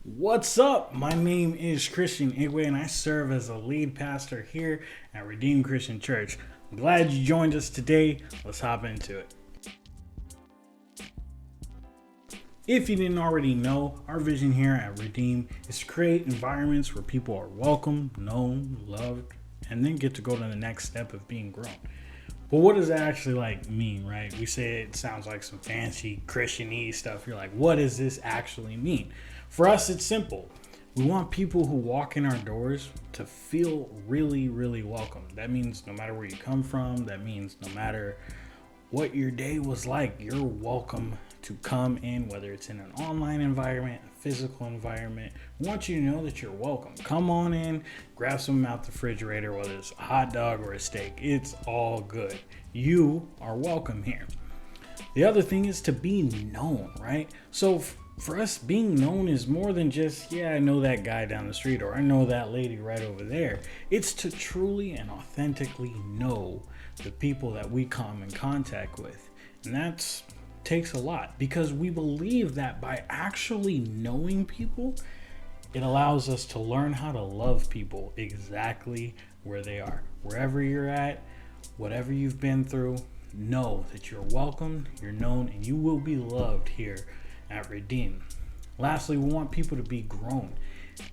What's up? My name is Christian Igwe and I serve as a lead pastor here at Redeemed Christian Church. I'm glad you joined us today. Let's hop into it. If you didn't already know, our vision here at Redeem is to create environments where people are welcome, known, loved, and then get to go to the next step of being grown. But what does that actually mean, right? We say it sounds like some fancy Christian-y stuff. You're like, what does this actually mean? For us, it's simple. We want people who walk in our doors to feel really, really welcome. That means no matter where you come from, that means no matter what your day was like, you're welcome to come in, whether it's in an online environment, a physical environment. We want you to know that you're welcome. Come on in, grab something out the refrigerator, whether it's a hot dog or a steak. It's all good. You are welcome here. The other thing is to be known, right? So for us, being known is more than just, I know that guy down the street or I know that lady right over there. It's to truly and authentically know the people that we come in contact with. And that takes a lot because we believe that by actually knowing people, it allows us to learn how to love people exactly where they are. Wherever you're at, whatever you've been through, know that you're welcome, you're known, and you will be loved here at Redeem. Lastly, we want people to be grown.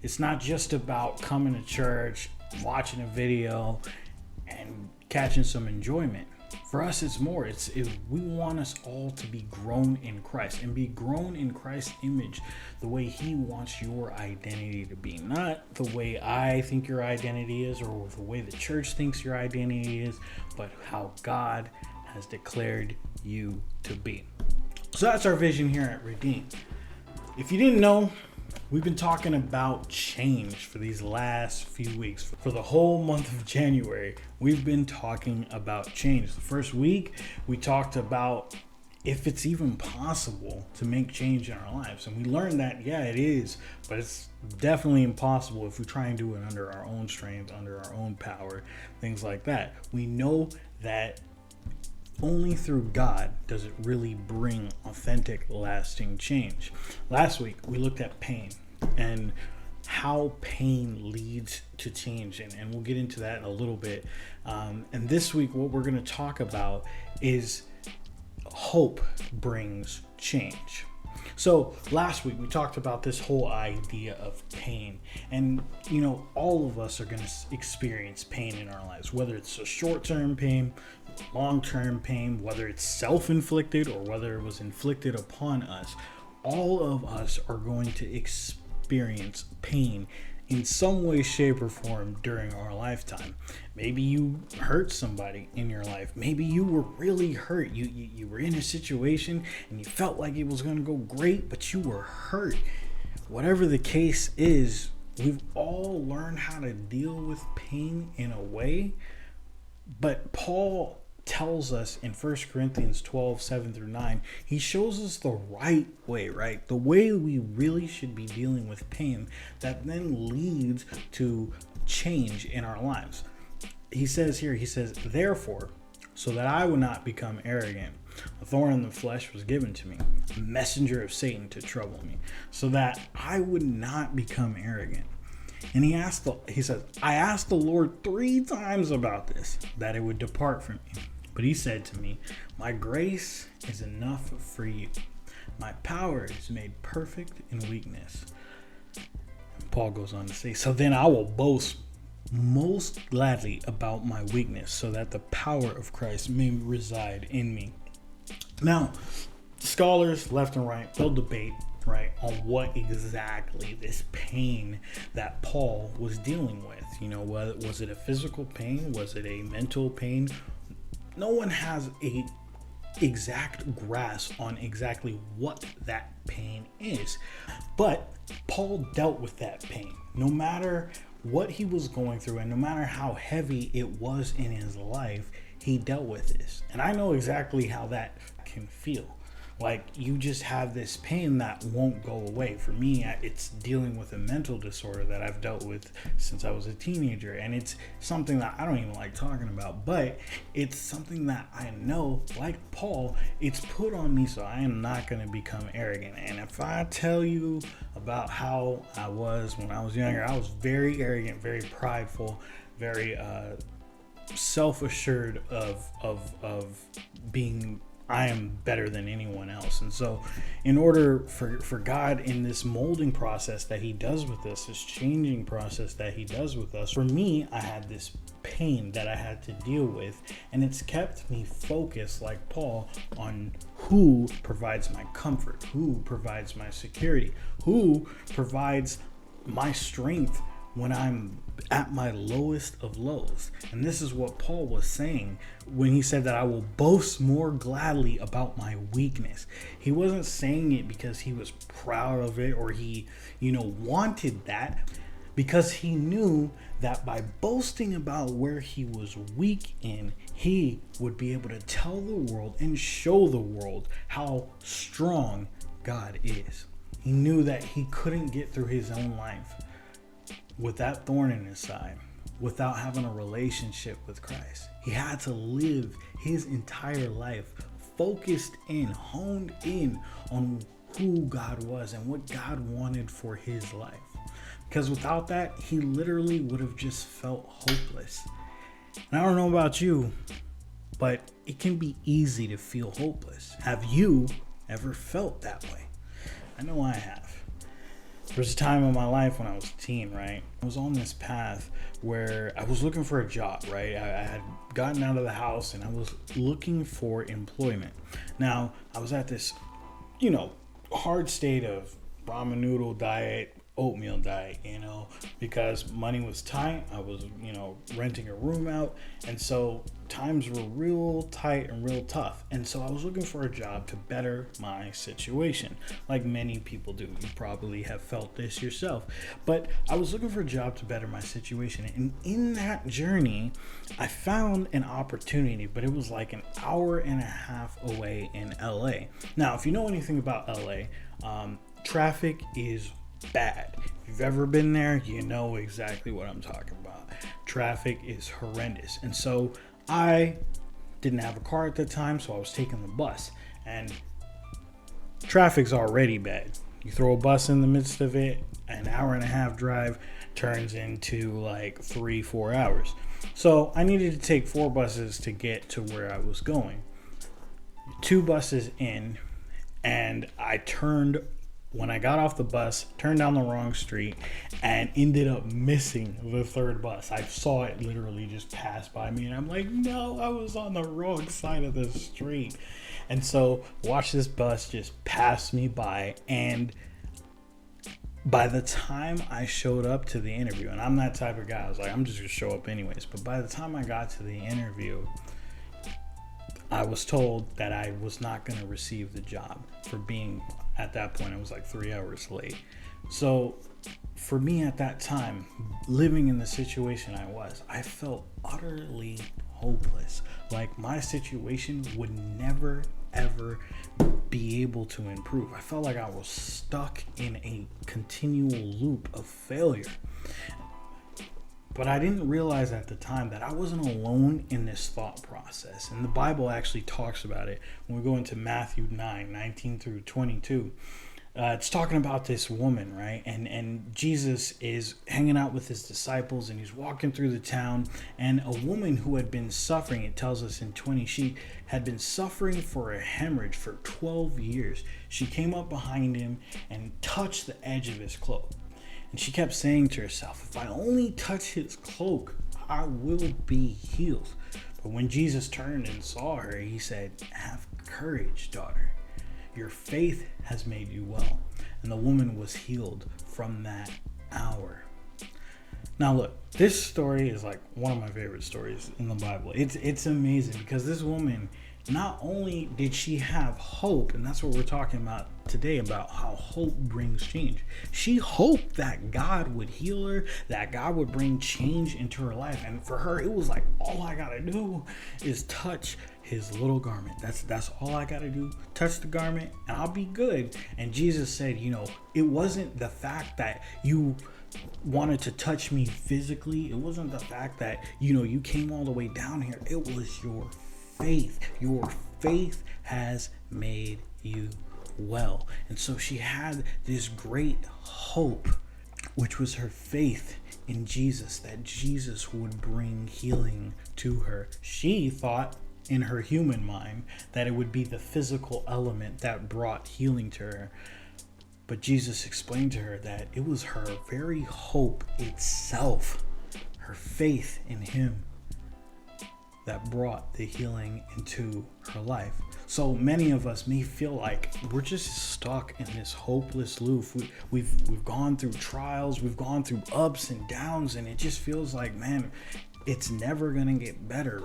It's not just about coming to church, watching a video, and catching some enjoyment. For us, it's more. We want us all to be grown in Christ and be grown in Christ's image the way He wants your identity to be. Not the way I think your identity is or the way the church thinks your identity is, but how God has declared you to be. So that's our vision here at Redeem. If you didn't know, we've been talking about change for these last few weeks. For the whole month of January, we've been talking about change. The first week, we talked about if it's even possible to make change in our lives. And we learned that, it is, but it's definitely impossible if we try and do it under our own strength, under our own power, things like that. We know that only through God does it really bring authentic, lasting change. Last week, we looked at pain and how pain leads to change. And we'll get into that in a little bit. And this week, what we're going to talk about is hope brings change. So last week, we talked about this whole idea of pain. And, all of us are going to experience pain in our lives, whether it's a short-term pain, long-term pain, whether it's self-inflicted or whether it was inflicted upon us. All of us are going to experience pain in some way, shape, or form during our lifetime. Maybe you hurt somebody in your life. Maybe you were really hurt. You were in a situation and you felt like it was going to go great, but you were hurt. Whatever the case is, we've all learned how to deal with pain in a way. But Paul tells us in 1 Corinthians 12, 7 through 9, he shows us the right way, right? The way we really should be dealing with pain that then leads to change in our lives. He says, therefore, so that I would not become arrogant, a thorn in the flesh was given to me, a messenger of Satan to trouble me, so that I would not become arrogant. And he says, I asked the Lord 3 times about this, that it would depart from me. But he said to me, my grace is enough for you. My power is made perfect in weakness. And Paul goes on to say, so then I will boast most gladly about my weakness, so that the power of Christ may reside in me. Now, scholars left and right, they'll debate, right, on what exactly this pain that Paul was dealing with. Was it a physical pain? Was it a mental pain? No one has a exact grasp on exactly what that pain is. But Paul dealt with that pain. No matter what he was going through and no matter how heavy it was in his life, he dealt with this. And I know exactly how that can feel. Like, you just have this pain that won't go away. For me, it's dealing with a mental disorder that I've dealt with since I was a teenager. And it's something that I don't even like talking about, but it's something that I know, like Paul, it's put on me, so I am not going to become arrogant. And if I tell you about how I was when I was younger, I was very arrogant, very prideful, very self-assured of being, I am better than anyone else. And so in order for God, in this molding process that he does with us, this changing process that he does with us, for me, I had this pain that I had to deal with, and it's kept me focused, like Paul, on who provides my comfort, who provides my security, who provides my strength when I'm at my lowest of lows. And this is what Paul was saying when he said that I will boast more gladly about my weakness. He wasn't saying it because he was proud of it or he, wanted that, because he knew that by boasting about where he was weak in, he would be able to tell the world and show the world how strong God is. He knew that he couldn't get through his own life with that thorn in his side without having a relationship with Christ. He had to live his entire life focused in, honed in on who God was and what God wanted for his life. Because without that, he literally would have just felt hopeless. And I don't know about you, but it can be easy to feel hopeless. Have you ever felt that way? I know I have. There was a time in my life when I was a teen, right? I was on this path where I was looking for a job, right? I had gotten out of the house and I was looking for employment. Now, I was at this, hard state of ramen noodle diet, oatmeal diet, because money was tight. I was, renting a room out. And so times were real tight and real tough. And so I was looking for a job to better my situation, like many people do. You probably have felt this yourself. But I was looking for a job to better my situation. And in that journey, I found an opportunity, but it was like an hour and a half away in LA. Now, if you know anything about LA, traffic is bad. If you've ever been there, you know exactly what I'm talking about. Traffic is horrendous. And so I didn't have a car at the time, so I was taking the bus. And traffic's already bad. You throw a bus in the midst of it, an hour and a half drive turns into like 3-4 hours. So I needed to take 4 buses to get to where I was going. 2 buses in, and when I got off the bus, turned down the wrong street and ended up missing the 3rd bus. I saw it literally just pass by me and I'm like, no, I was on the wrong side of the street. And so watch this bus just pass me by. And by the time I showed up to the interview, and I'm that type of guy, I was like, I'm just gonna show up anyways. But by the time I got to the interview, I was told that I was not going to receive the job for being, at that point, it was like 3 hours late. So for me at that time, living in the situation I felt utterly hopeless. Like my situation would never, ever be able to improve. I felt like I was stuck in a continual loop of failure. But I didn't realize at the time that I wasn't alone in this thought process. And the Bible actually talks about it when we go into Matthew 9:19 through 22. It's talking about this woman, right? And Jesus is hanging out with his disciples and he's walking through the town. And a woman who had been suffering, it tells us in 20, she had been suffering for a hemorrhage for 12 years. She came up behind him and touched the edge of his cloak. And she kept saying to herself, if I only touch his cloak, I will be healed. But when Jesus turned and saw her, he said, have courage, daughter. Your faith has made you well. And the woman was healed from that hour. Now look, this story is like one of my favorite stories in the Bible. It's amazing because this woman not only did she have hope, and that's what we're talking about today, about how hope brings change. She hoped that God would heal her, that God would bring change into her life. And for her, it was like, all I gotta do is touch his little garment. That's all I gotta do. Touch the garment and I'll be good. And Jesus said, it wasn't the fact that you wanted to touch me physically. It wasn't the fact that, you came all the way down here. It was your faith. Your faith has made you well. And so she had this great hope, which was her faith in Jesus, that Jesus would bring healing to her. She thought in her human mind that it would be the physical element that brought healing to her. But Jesus explained to her that it was her very hope itself, her faith in him, that brought the healing into her life. So many of us may feel like we're just stuck in this hopeless loop. We've gone through trials, we've gone through ups and downs, and it just feels like, man, it's never gonna get better.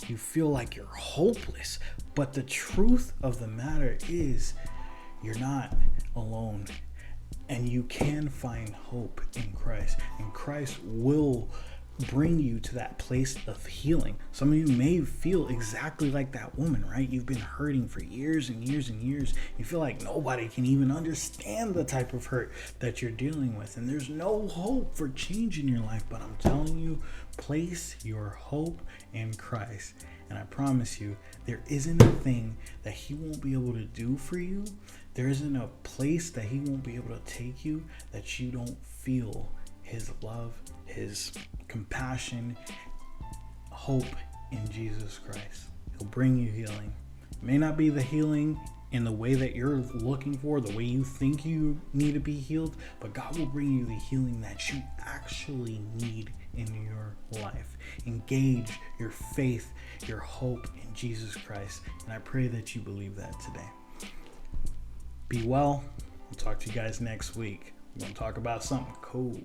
You feel like you're hopeless. But the truth of the matter is, you're not alone, and you can find hope in Christ, and Christ will bring you to that place of healing. Some of you may feel exactly like that woman, right? You've been hurting for years and years and years. You feel like nobody can even understand the type of hurt that you're dealing with, and there's no hope for change in your life. But I'm telling you, place your hope in Christ, and I promise you, there isn't a thing that he won't be able to do for you. There isn't a place that he won't be able to take you that you don't feel his love, his compassion, hope in Jesus Christ. He'll bring you healing. It may not be the healing in the way that you're looking for, the way you think you need to be healed, but God will bring you the healing that you actually need in your life. Engage your faith, your hope in Jesus Christ, and I pray that you believe that today. Be well. We'll talk to you guys next week. We're going to talk about something cool.